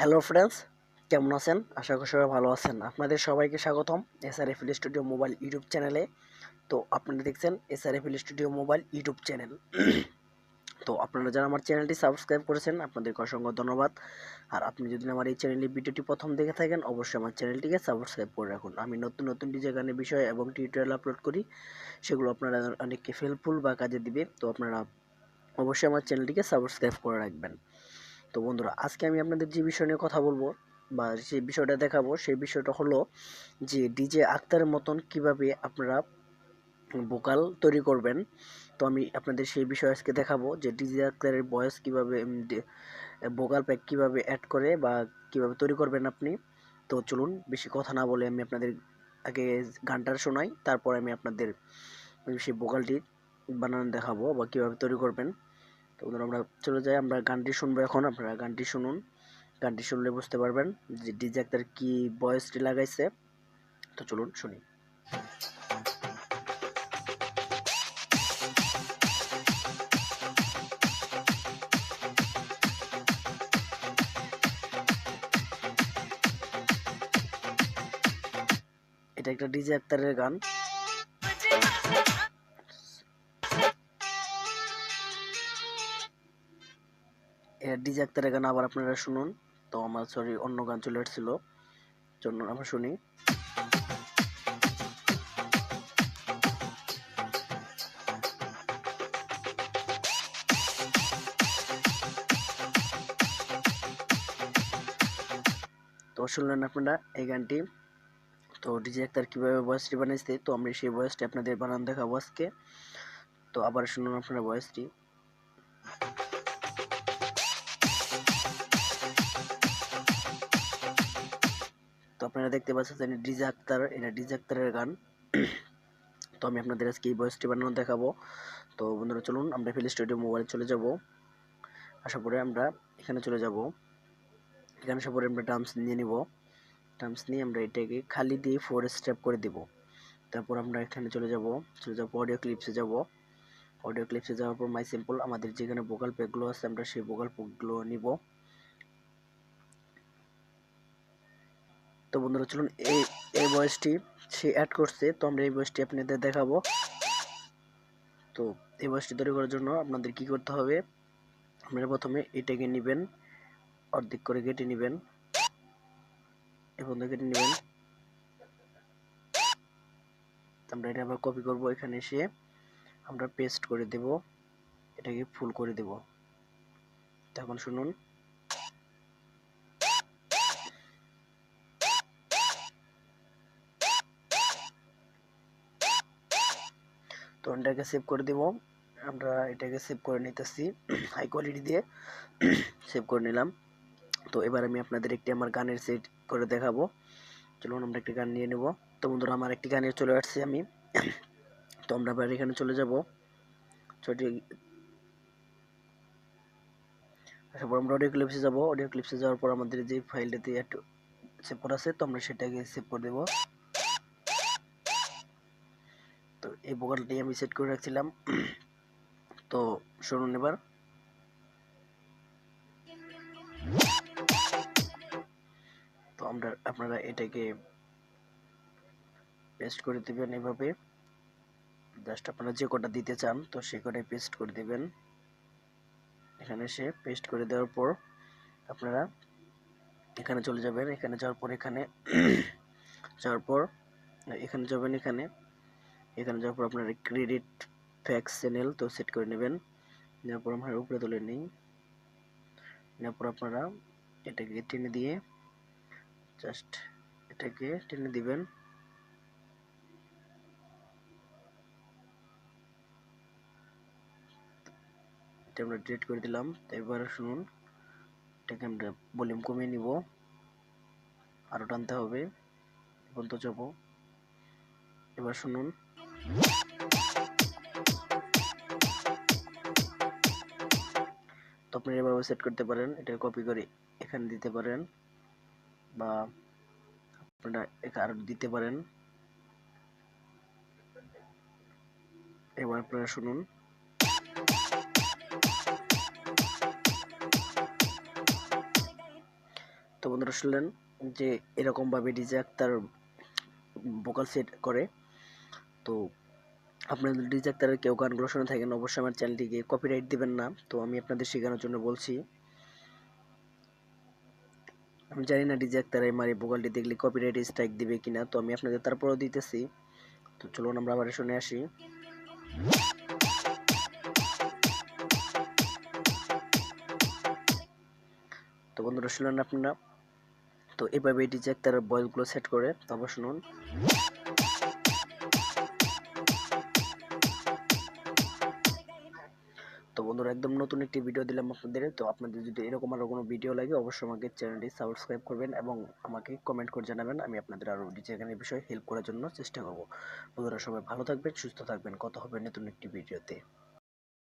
Hello friends, কেমন আছেন? আশা করি সবাই ভালো আছেন। আপনাদের সবাইকে স্বাগতম 𝑠𝑟𝑓𝐿 স্টুডিও মোবাইল ইউটিউব চ্যানেলে। তো আপনারা দেখছেন 𝑠𝑟𝑓𝐿 স্টুডিও মোবাইল ইউটিউব চ্যানেল। তো আপনারা যারা আমার চ্যানেলটি সাবস্ক্রাইব করেছেন আপনাদেরকে অসংখ্য ধন্যবাদ। আর আপনি যদি আমার এই চ্যানেলের ভিডিওটি প্রথম দেখে থাকেন অবশ্যই আমার চ্যানেলটিকে সাবস্ক্রাইব করে রাখুন। আমি নতুন নতুন ডিজে গানের বিষয় এবং টিউটোরিয়াল আপলোড করি, সেগুলো আপনারা অনেককে হেল্পফুল বা কাজে দিবে। তো আপনারা অবশ্যই আমার চ্যানেলটিকে সাবস্ক্রাইব করে রাখবেন। তো বন্ধুরা, আজকে আমি আপনাদের যে বিষয় নিয়ে কথা বলবো বা যে বিষয়টা দেখাবো সেই বিষয়টা হলো যে ডিজে আক্তারের মতন কিভাবে আপনারা ভোকাল তৈরি করবেন। তো আমি আপনাদের সেই বিষয় আজকে দেখাবো যে ডিজে আক্তারের ভয়েস কিভাবে ভোকাল প্যাক কিভাবে অ্যাড করে বা কিভাবে তৈরি করবেন আপনি। তো চলুন বেশি কথা না বলে আমি আপনাদের আগে গানটা শোনাই, তারপর আমি আপনাদের সেই ভোকালটি বানানো দেখাবো বা কিভাবে তৈরি করবেন। তো আমরা চলে যাই, আমরা গানটি শুনবো এখন। আপনারা গানটি শুনুন, গানটি শুনলে বুঝতে পারবেন যে ডিজে আক্তার কি ভয়েসটি লাগাইছে। তো চলুন শুনি। এটা একটা ডিজে আক্তারের গান। এটা ডিজে আক্তারের গান, আবার আপনারা শুনুন। তো আমার সরি অন্য গান চলে আসছিল, জন্য আমরা শুনি। তো শুনলেন আপনারা এই গানটি। তো ডিজে আক্তার কিভাবে ভয়েসটি বানাইছে, তো আমি সেই ভয়েসটি আপনাদের বানান দেখাবো আজকে। তো আবার শুনুন আপনারা ভয়েসটি। তো আপনারা দেখতে পাচ্ছেন ডিজে আক্তার, এটা ডিজে আক্তারের গান। তো আমি আপনাদের আজকে এই ভয়েসটি বানানো দেখাবো। তো বন্ধুরা চলুন আমরা 𝐿 স্টুডিও মোবাইলে চলে যাব। আশা করি আমরা এখানে চলে যাব। এখানে আসার পরে আমরা ড্রামস নিয়ে নিব। ড্রামস নিয়ে আমরা এটাকে খালি দিয়ে 4 স্টেপ করে দিব। তারপর আমরা এখানে চলে যাব অডিও ক্লিপসে যাব। অডিও ক্লিপসে যাওয়ার পর মাই সিম্পল আমাদের যেখানে ভোকাল প্যাকগুলো আছে আমরা সেই ভোকাল প্যাকগুলো নিব। তো বন্ধুরা চলুন এই ভয়েসটি সে অ্যাড করছে, তো আমরা এই ভয়েসটি আপনাদের দেখাবো। তো এই ভয়েসটি তৈরি করার জন্য আপনাদের কি করতে হবে, আপনারা প্রথমে এটাকে নেবেন, অর্ধেক করে কেটে নেবেন, এখন কেটে নেবেন। আমরা এটা আবার কপি করব, এখানে এসে আমরা পেস্ট করে দেব, এটাকে ফুল করে দেব। তখন শুনুন। তো এটাকে সেভ করে দেব। আমরা এটাকে সেভ করে নিতেছি হাই কোয়ালিটি দিয়ে সেভ করে নিলাম। তো এবার আমি আপনাদের একটি আমার গানের সেট করে দেখাবো। চলুন আমরা একটি গান নিয়ে নেব। তো বন্ধুরা আমার একটি গানে চলে আসছি আমি। তো আমরা এবার এখানে চলে যাব। তারপর আমরা অডিও ক্লিপসে যাব। অডিও ক্লিপসে যাওয়ার পর আমাদের যে ফাইলটাতে একটু সেভ করা আছে, তো আমরা সেটাকে সেভ করে দেব। তো এই ভোকালটি আমি সেট করে রাখছিলাম। তো শুনুন এবার। তো আপনারা এটাকে পেস্ট করে দিবেন এভাবে। জাস্ট আপনারা যে কটা দিতে চান তো সে কটাই পেস্ট করে দিবেন। এখানে এসে পেস্ট করে দেওয়ার পর আপনারা এখানে চলে যাবেন। এখানে যাওয়ার পর এখানে যাওয়ার পর এখানে যাবেন। এখানে যাওয়ার পর আপনারা ক্রেডিট ফ্যাক্স চ্যানেল তো সেট করে নেবেন। নেওয়ার পর আমরা উপরে তুলে নিই। নেওয়ার পর আপনারা এটাকে টেনে দিয়ে জাস্ট এটাকে টেনে দিবেন। এটা আমরা ডিলিট করে দিলাম। তো এবার শুনুন, এটাকে আমরা ভলিউম কমিয়ে নিব, আরো টানতে হবে, পর্যন্ত যাব। এবার শুনুন। তো আপনি এভাবে সেট করতে পারেন, এটা কপি করে এখানে দিতে পারেন বা আপনারা আরো দিতে পারেন। এবার আপনারা শুনুন। তো বন্ধুরা শুনলেন যে এরকমভাবে ডিজে তার ভোকাল সেট করে। তো আপনাদের ডিজে আক্তারের কেউ গানগুলো শুনে থাকেন, অবশ্যই আমার চ্যানেলটিকে কপিরাইট দিবেন না। তো আমি আপনাদের শেখানোর জন্য বলছি। আমি জানি না ডিজে আক্তার আমার এই ভোকালটি দেখলে কপিরাইট স্ট্রাইক দিবে কিনা, তো আমি আপনাদের তারপরেও দিতেছি। তো চলুন আমরা আবার শুনে আসি। তো বন্ধুরা শুনলেন আপনারা, তো এভাবে ডিজে আক্তারের ভয়েসগুলো সেট করে। তারপর শুনুন। তো বন্ধুরা একদম নতুন একটি ভিডিও দিলাম আপনাদের। তো আপনাদের যদি এরকম আরো কোনো ভিডিও লাগে অবশ্যই আমাকে চ্যানেলটি সাবস্ক্রাইব করবেন এবং আমাকে কমেন্ট করে জানাবেন। আমি আপনাদের আরো ডিজে গানের বিষয়ে হেল্প করার জন্য চেষ্টা করব। বন্ধুরা সবাই ভালো থাকবেন, সুস্থ থাকবেন। কথা হবে নতুন একটি ভিডিওতে।